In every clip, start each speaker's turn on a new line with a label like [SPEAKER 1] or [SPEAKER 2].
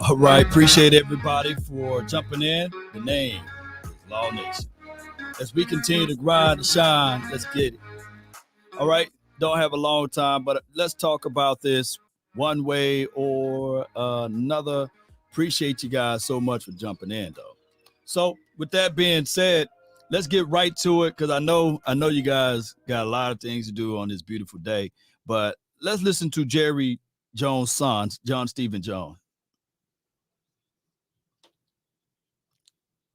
[SPEAKER 1] All right. Appreciate everybody for jumping in. The name is Law Nation. As we continue to grind and shine, let's get it. All right. Don't have a long time, but let's talk about this one way or another. Appreciate you guys so much for jumping in, though. So, with that being said, let's get right to it because I know you guys got a lot of things to do on this beautiful day. But let's listen to Jerry Jones' son, John Stephen Jones.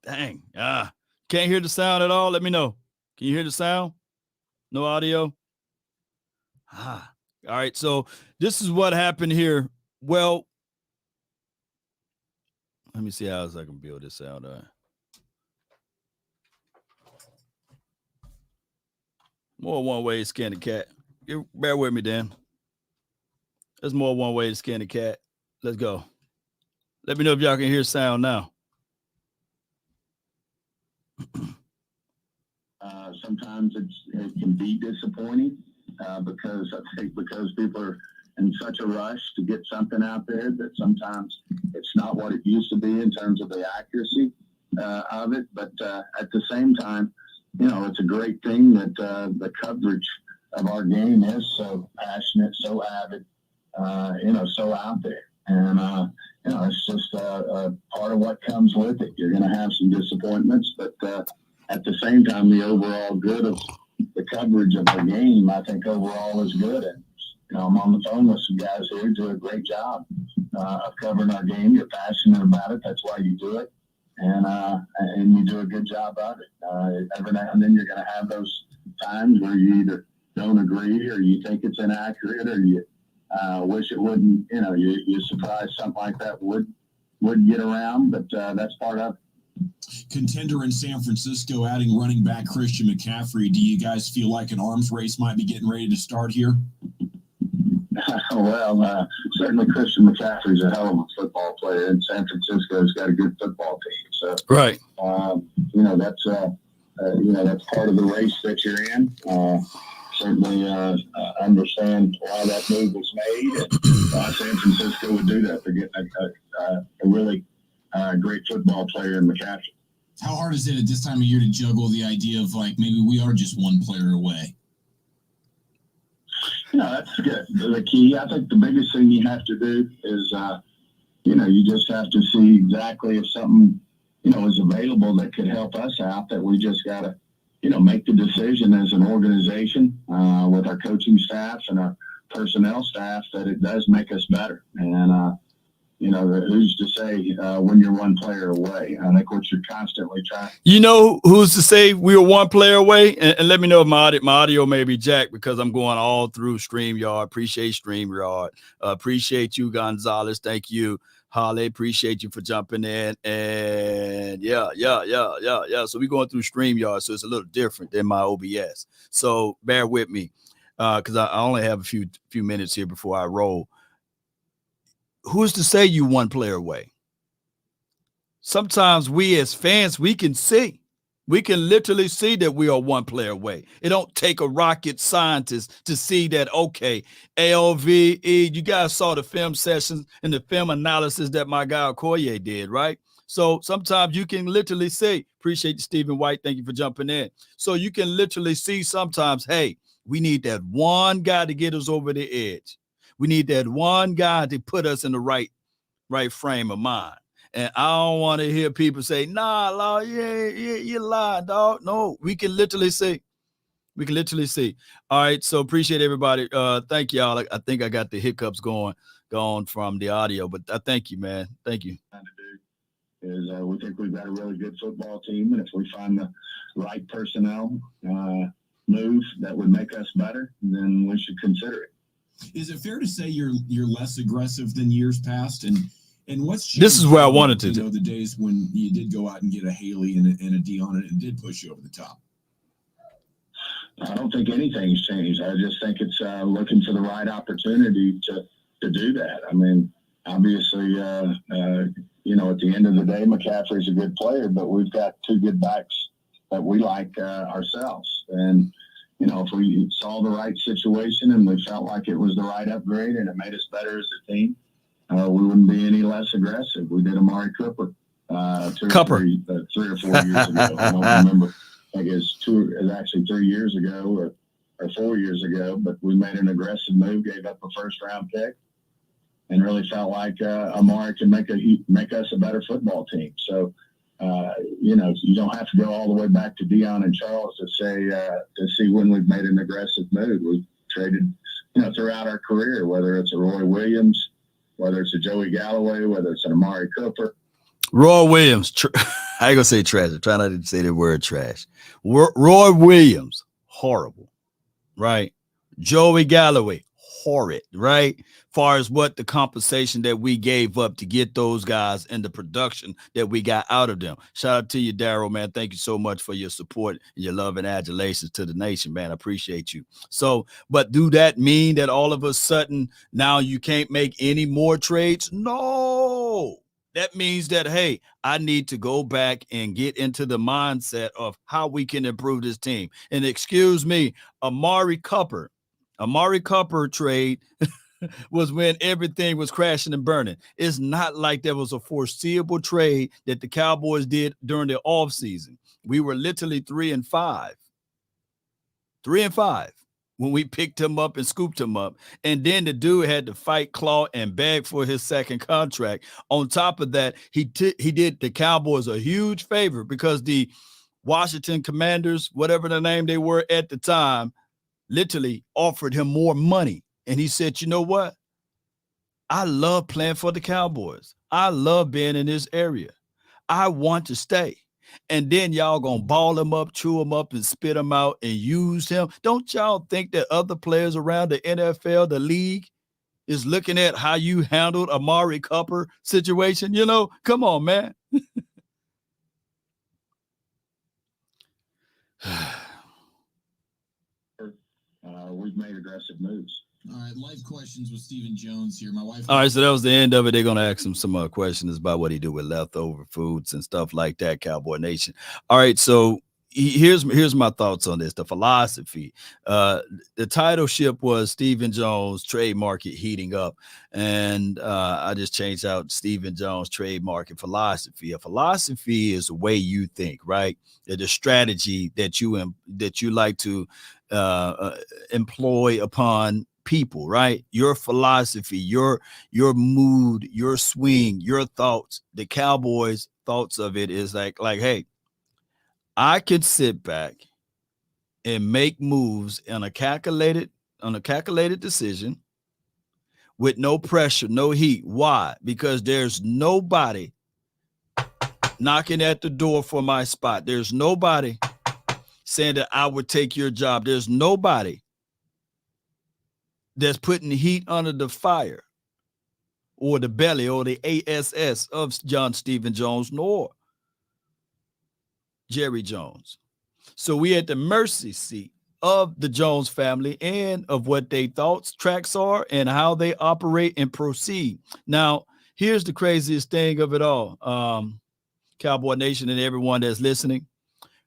[SPEAKER 1] Dang. Can't hear the sound at all. Let me know. Can you hear the sound? No audio? All right. So this is what happened here. Well, let me see how else I can build this out. More one way to skin the cat. Bear with me, Dan. There's more one way to skin the cat. Let's go. Let me know if y'all can hear sound now.
[SPEAKER 2] Sometimes it can be disappointing because I think because people are in such a rush to get something out there that sometimes it's not what it used to be in terms of the accuracy of it. But at the same time, it's a great thing that the coverage of our game is so passionate, so avid, so out there. And, it's just a part of what comes with it. You're going to have some disappointments, but at the same time, the overall good of the coverage of the game, I think overall is good. And, I'm on the phone with some guys here who do a great job of covering our game. You're passionate about it. That's why you do it. And you do a good job of it. Every now and then you're going to have those times where you either don't agree or you think it's inaccurate or you wish it wouldn't, you're surprised something like that would get around, but that's part of it.
[SPEAKER 3] Contender in San Francisco adding running back Christian McCaffrey. Do you guys feel like an arms race might be getting ready to start here?
[SPEAKER 2] Well, certainly Christian McCaffrey's a hell of a football player, and San Francisco's got a good football team. So,
[SPEAKER 1] right.
[SPEAKER 2] That's part of the race that you're in. Certainly understand why that move was made, and why San Francisco would do that. They're getting a really great football player in McCaffrey.
[SPEAKER 3] How hard is it at this time of year to juggle the idea of maybe we are just one player away?
[SPEAKER 2] That's good. The key, I think the biggest thing you have to do is, you just have to see exactly if something, is available that could help us out, that we just got to, make the decision as an organization with our coaching staff and our personnel staff that it does make us better. And, who's to say when you're one player away? I think what you're constantly trying.
[SPEAKER 1] Who's to say we were one player away? And let me know if my audio may be jacked because I'm going all through StreamYard. Appreciate StreamYard. Appreciate you, Gonzalez. Thank you, Holly. Appreciate you for jumping in. And yeah. So we're going through StreamYard, so it's a little different than my OBS. So bear with me because I only have a few minutes here before I roll. Who's to say you one player away? Sometimes we as fans, we can literally see that we are one player away. It don't take a rocket scientist to see that, okay, LVE, you guys saw the film sessions and the film analysis that my guy Okoye did, right? So sometimes you can literally see, appreciate Stephen White, thank you for jumping in. So you can literally see sometimes, hey, we need that one guy to get us over the edge. We need that one guy to put us in the right frame of mind. And I don't want to hear people say, nah, Law, you lying, dog. No, we can literally see. All right, so appreciate everybody. Thank y'all. I think I got the hiccups going from the audio, but I thank you, man. Thank you.
[SPEAKER 2] Is we think we've got a really good football team, and if we find the right personnel move that would make us better, then we should consider it.
[SPEAKER 3] Is it fair to say you're less aggressive than years past? And what's changed?
[SPEAKER 1] This is where I wanted to
[SPEAKER 3] do. The days when you did go out and get a Haley and a Dion and it did push you over the top.
[SPEAKER 2] I don't think anything's changed. I just think it's looking for the right opportunity to do that. I mean, obviously, at the end of the day, McCaffrey's a good player, but we've got two good backs that we like ourselves. And if we saw the right situation and we felt like it was the right upgrade and it made us better as a team, we wouldn't be any less aggressive. We did Amari Cooper 3 or 4 years ago. I don't remember. I think it's actually 3 years ago or 4 years ago. But we made an aggressive move, gave up a first-round pick, and really felt like Amari can make us a better football team. So, you don't have to go all the way back to Deion and Charles to see when we've made an aggressive move. We've traded, throughout our career, whether it's a Roy Williams, whether it's a Joey Galloway, whether it's an Amari Cooper.
[SPEAKER 1] Roy Williams, I ain't gonna say trash. I'm trying not to say the word trash. Roy Williams, horrible, right? Joey Galloway, horrid, right? Far as what the compensation that we gave up to get those guys and the production that we got out of them. Shout out to you, Daryl, man. Thank you so much for your support and your love and adulations to the nation, man. I appreciate you. So, but do that mean that all of a sudden now you can't make any more trades? No. That means that, hey, I need to go back and get into the mindset of how we can improve this team. And excuse me, Amari Cooper trade was when everything was crashing and burning. It's not like there was a foreseeable trade that the Cowboys did during the offseason. We were literally 3-5. 3-5 when we picked him up and scooped him up. And then the dude had to fight, claw, and beg for his second contract. On top of that, he did the Cowboys a huge favor because the Washington Commanders, whatever the name they were at the time, literally offered him more money. And he said, you know what? I love playing for the Cowboys. I love being in this area. I want to stay. And then y'all going to ball him up, chew him up, and spit him out and use him. Don't y'all think that other players around the NFL, the league, is looking at how you handled Amari Cooper situation? Come on, man.
[SPEAKER 2] We've made aggressive moves.
[SPEAKER 3] All right, life questions with Stephen Jones here. My wife.
[SPEAKER 1] All right, so that was the end of it. They're going to ask him some questions about what he do with leftover foods and stuff like that, Cowboy Nation. All right, so here's my thoughts on this, the philosophy. The title ship was Stephen Jones, trade market heating up. And I just changed out Stephen Jones, trade market philosophy. A philosophy is the way you think, right? The strategy that you like to employ upon people, right? Your philosophy, your mood, your swing, your thoughts. The Cowboys' thoughts of it is like, hey, I could sit back and make moves on a calculated decision with no pressure, no heat. Why? Because there's nobody knocking at the door for my spot. There's nobody saying that I would take your job. There's nobody that's putting heat under the fire or the belly or the ASS of John Stephen Jones nor Jerry Jones. So we at the mercy seat of the Jones family and of what their thoughts, tracks are, and how they operate and proceed. Now, here's the craziest thing of it all, Cowboy Nation and everyone that's listening.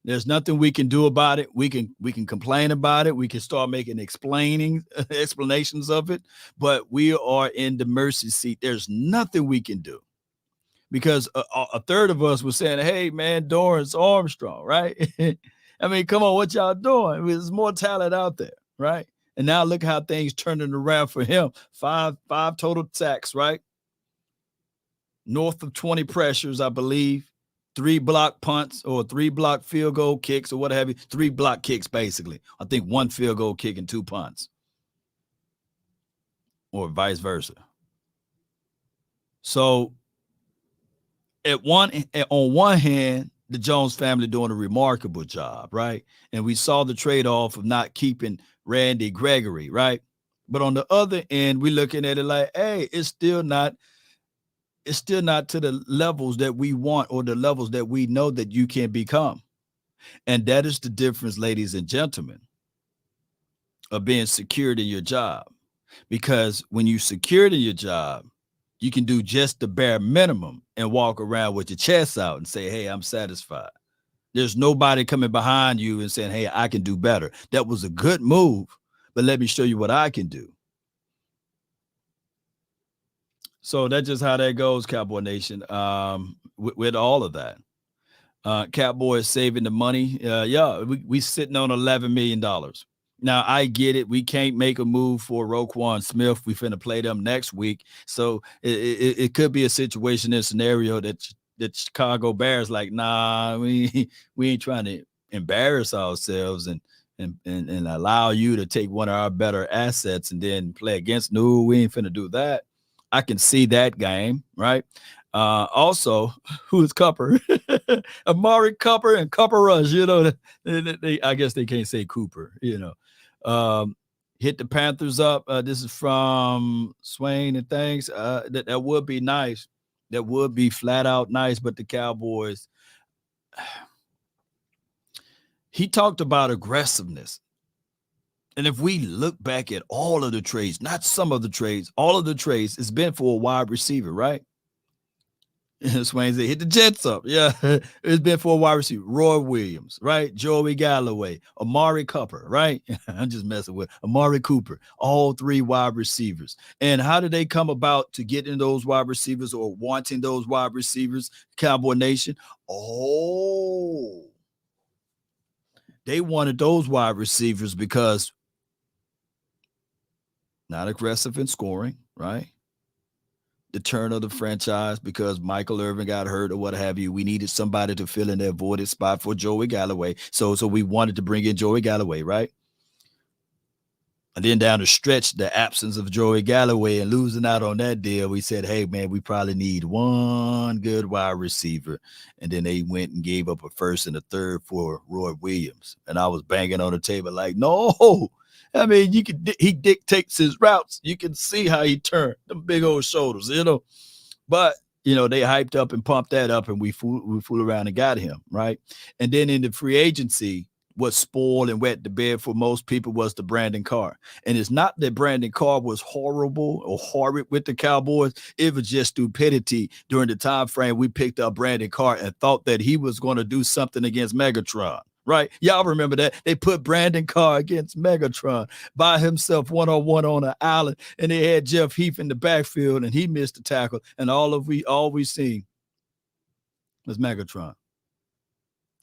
[SPEAKER 1] There's nothing we can do about it. We can complain about it. We can start making explanations of it, but we are in the mercy seat. There's nothing we can do because a third of us was saying, hey, man, Dorrance Armstrong, right? I mean, come on, what y'all doing? There's more talent out there, right? And now look how things turning around for him. Five total sacks, right? North of 20 pressures, I believe. 3 block punts or 3 block field goal kicks or what have you. 3 block kicks, basically. I think 1 field goal kick and 2 punts. Or vice versa. So on one hand, the Jones family doing a remarkable job, right? And we saw the trade-off of not keeping Randy Gregory, right? But on the other end, we're looking at it like, hey, it's still not to the levels that we want or the levels that we know that you can become. And that is the difference, ladies and gentlemen, of being secured in your job. Because when you secured in your job, you can do just the bare minimum and walk around with your chest out and say, hey, I'm satisfied. There's nobody coming behind you and saying, hey, I can do better. That was a good move, but let me show you what I can do. So that's just how that goes, Cowboy Nation. With all of that, Cowboys saving the money. Yeah, we sitting on $11 million. Now I get it. We can't make a move for Roquan Smith. We finna play them next week, so it could be a situation and scenario that Chicago Bears like, nah, we ain't trying to embarrass ourselves and allow you to take one of our better assets and then play against. No, we ain't finna do that. I can see that game, right? Also, who's Cooper? Amari Cooper and Cooper Rush, I guess they can't say Cooper, hit the Panthers up. This is from Swain and things. That would be nice. That would be flat out nice, but the Cowboys, he talked about aggressiveness. And if we look back at all of the trades, not some of the trades, all of the trades, it's been for a wide receiver, right? Swain said, hit the Jets up. Yeah, it's been for a wide receiver. Roy Williams, right? Joey Galloway, Amari Cooper, right? I'm just messing with Amari Cooper, all three wide receivers. And how did they come about to getting those wide receivers or wanting those wide receivers, Cowboy Nation? Oh, they wanted those wide receivers because not aggressive in scoring, right? The turn of the franchise because Michael Irvin got hurt or what have you. We needed somebody to fill in that voided spot for Joey Galloway. So we wanted to bring in Joey Galloway, right? And then down the stretch, the absence of Joey Galloway and losing out on that deal, we said, hey, man, we probably need one good wide receiver. And then they went and gave up a first and a third for Roy Williams. And I was banging on the table like, no. I mean, he dictates his routes. You can see how he turned them big old shoulders, But, they hyped up and pumped that up, and we fool around and got him, right? And then in the free agency, what spoiled and wet the bed for most people was the Brandon Carr. And it's not that Brandon Carr was horrible or horrid with the Cowboys. It was just stupidity during the time frame we picked up Brandon Carr and thought that he was going to do something against Megatron. Right? Y'all remember that? They put Brandon Carr against Megatron by himself one-on-one on an island, and they had Jeff Heath in the backfield, and he missed the tackle, and all we seen was Megatron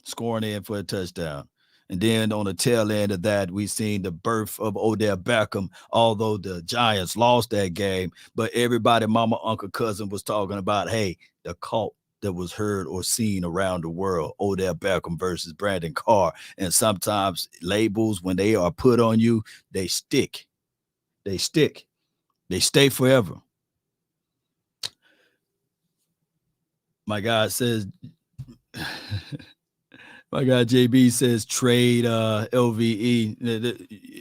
[SPEAKER 1] scoring in for a touchdown. And then on the tail end of that, we seen the birth of Odell Beckham, although the Giants lost that game, but everybody, mama, uncle, cousin was talking about, hey, the cult that was heard or seen around the world, Odell Beckham versus Brandon Carr. And sometimes labels, when they are put on you, they stick. They stick. They stay forever. My guy says, my guy JB says trade LVE.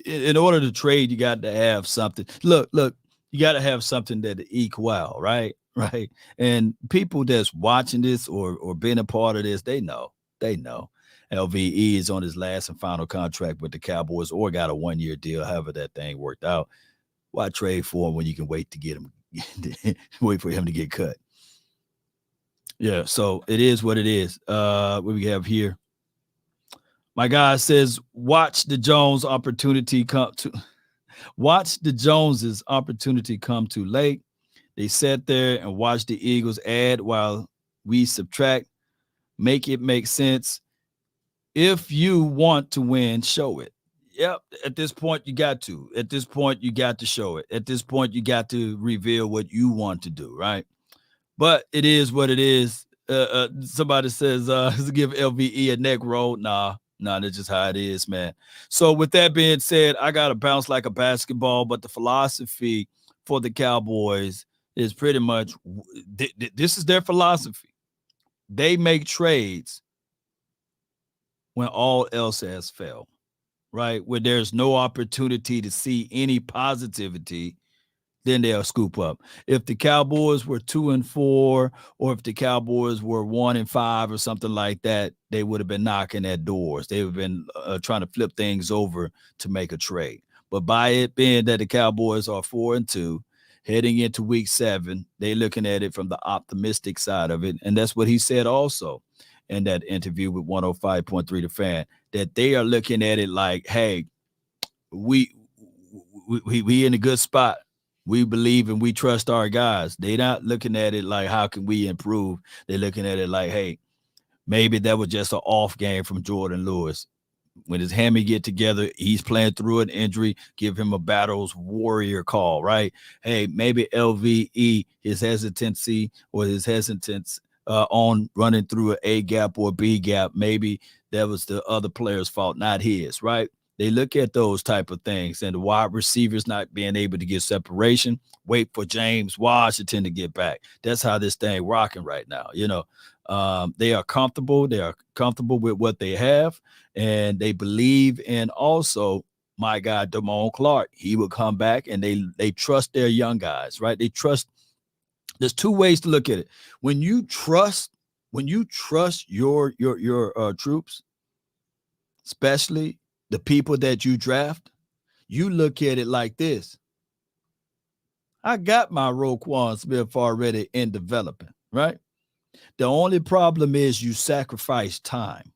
[SPEAKER 1] In order to trade, you got to have something. Look, you got to have something that equal, right? Right. And people that's watching this or been a part of this, they know. LVE is on his last and final contract with the Cowboys or got a 1-year deal, however that thing worked out. Why trade for him when you can wait to get him, wait for him to get cut? Yeah, so it is what it is. What we have here. My guy says, watch the Joneses opportunity come too late. They sat there and watched the Eagles add while we subtract. Make it make sense. If you want to win, show it. Yep. At this point, you got to. At this point, you got to show it. At this point, you got to reveal what you want to do, right? But it is what it is. Somebody says, give LVE a neck roll. Nah, that's just how it is, man. So with that being said, I got to bounce like a basketball, but the philosophy for the Cowboys is pretty much this is their philosophy. They make trades when all else has failed, right? Where there's no opportunity to see any positivity, then they'll scoop up. If the Cowboys were 2-4, or if the Cowboys were 1-5 or something like that, they would have been knocking at doors. They would have been trying to flip things over to make a trade. But by it being that the Cowboys are 4-2, heading into week 7, they looking at it from the optimistic side of it. And that's what he said also in that interview with 105.3 The Fan, that they are looking at it like, hey, we in a good spot. We believe and we trust our guys. They're not looking at it like, how can we improve? They're looking at it like, hey, maybe that was just an off game from Jordan Lewis. When his hammy get together, he's playing through an injury. Give him a battles warrior call, right? Hey, maybe LVE, his hesitancy or his hesitance on running through an A gap or a B gap, maybe that was the other player's fault, not his, right? They look at those type of things, and the wide receivers not being able to get separation. Wait for James Washington to get back. That's how this thing rocking right now. They are comfortable. They are comfortable with what they have, and they believe in also my guy Damone Clark. He will come back, and they trust their young guys, right? They trust. There's two ways to look at it. When you trust your troops, especially the people that you draft, you look at it like this. I got my Roquan Smith already in development, right? The only problem is you sacrifice time,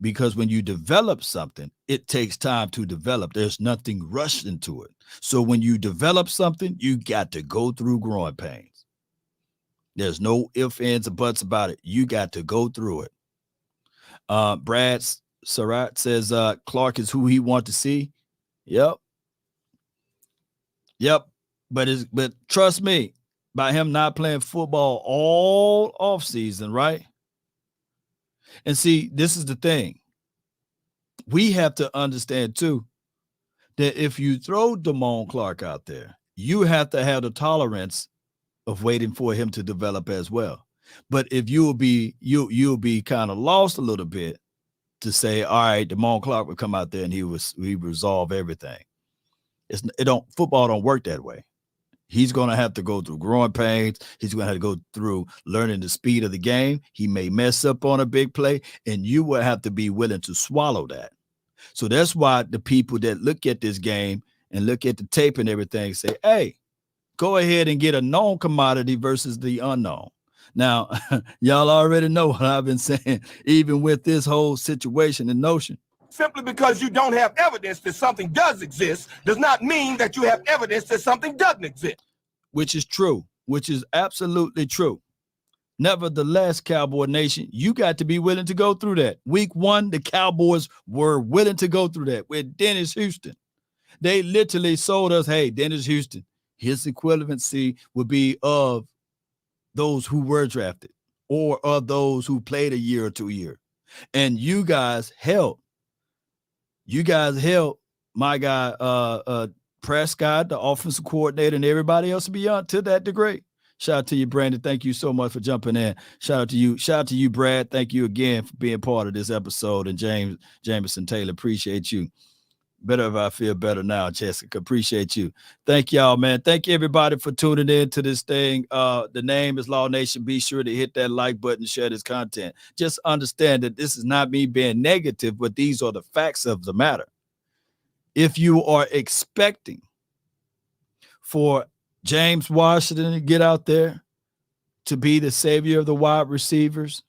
[SPEAKER 1] because when you develop something, it takes time to develop. There's nothing rushed into it. So when you develop something, you got to go through growing pains. There's no ifs, ands, or buts about it. You got to go through it. Brad Surratt says Clark is who he wants to see. Yep. But trust me, by him not playing football all offseason, right? And see, this is the thing. We have to understand too that if you throw Damone Clark out there, you have to have the tolerance of waiting for him to develop as well. But if you'll be kind of lost a little bit to say, all right, Damone Clark would come out there and he resolve everything. Football don't work that way. He's going to have to go through growing pains. He's going to have to go through learning the speed of the game. He may mess up on a big play, and you will have to be willing to swallow that. So that's why the people that look at this game and look at the tape and everything say, hey, go ahead and get a known commodity versus the unknown. Now, y'all already know what I've been saying, even with this whole situation and notion.
[SPEAKER 4] Simply because you don't have evidence that something does exist does not mean that you have evidence that something doesn't exist.
[SPEAKER 1] Which is true, which is absolutely true. Nevertheless, Cowboy Nation, you got to be willing to go through that. Week 1, the Cowboys were willing to go through that with Dennis Houston. They literally sold us, hey, Dennis Houston, his equivalency would be of those who were drafted or of those who played a year or 2 years. And you guys held my guy Prescott, the offensive coordinator, and everybody else beyond to that degree. Shout out to you, Brandon. Thank you so much for jumping in. Shout out to you, Brad. Thank you again for being part of this episode. And Jameson Taylor, appreciate you. Better if I feel better now, Jessica. Appreciate you. Thank y'all, man. Thank you, everybody, for tuning in to this thing. The name is Law Nation. Be sure to hit that like button, share this content. Just understand that this is not me being negative, but these are the facts of the matter. If you are expecting for James Washington to get out there to be the savior of the wide receivers,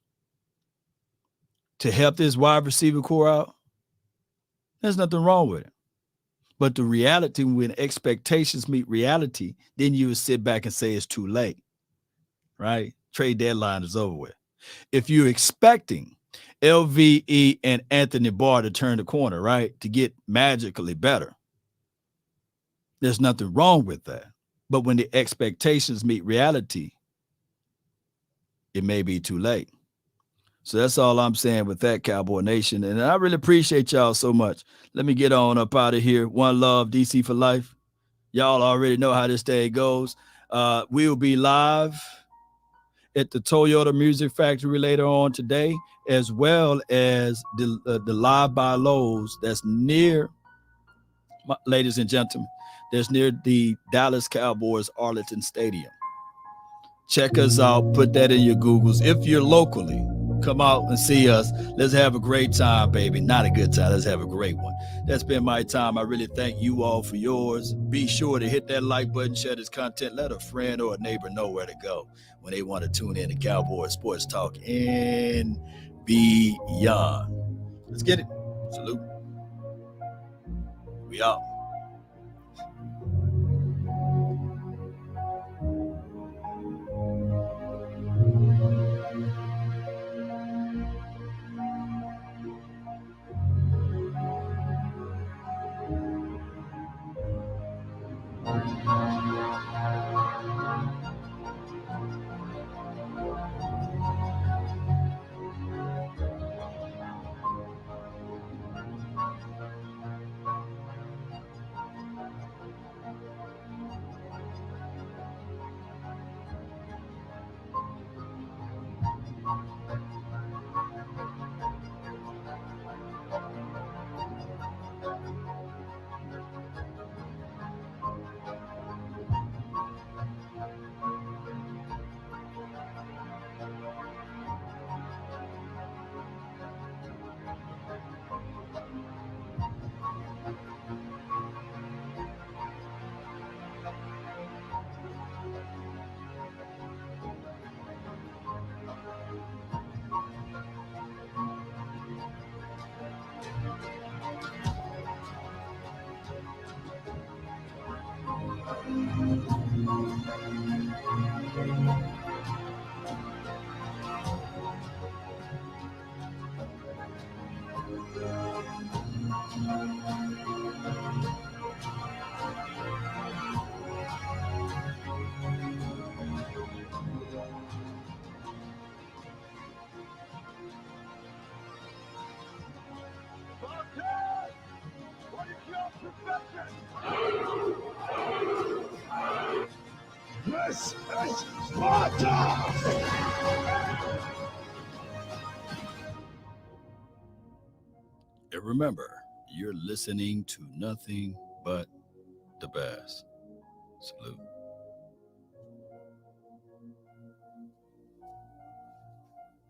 [SPEAKER 1] to help this wide receiver core out, there's nothing wrong with it. But the reality, when expectations meet reality, then you would sit back and say it's too late, right? Trade deadline is over with. If you're expecting LVE and Anthony Barr to turn the corner, right, to get magically better, there's nothing wrong with that. But when the expectations meet reality, it may be too late. So that's all I'm saying with that, Cowboy Nation. And I really appreciate y'all so much. Let me get on up out of here. One love, DC for life. Y'all already know how this day goes. We'll be live at the Toyota Music Factory later on today, as well as the Live by Lowe's that's near, ladies and gentlemen, that's near the Dallas Cowboys Arlington Stadium. Check us out. Put that in your Googles. If you're locally, come out and see us. Let's have a great time, baby. Not a good time. Let's have a great one. That's been my time. I really thank you all for yours. Be sure to hit that like button, share this content. Let a friend or a neighbor know where to go when they want to tune in to Cowboys Sports Talk and beyond. Let's get it. Salute. We out. And remember, you're listening to nothing but the best. Salute.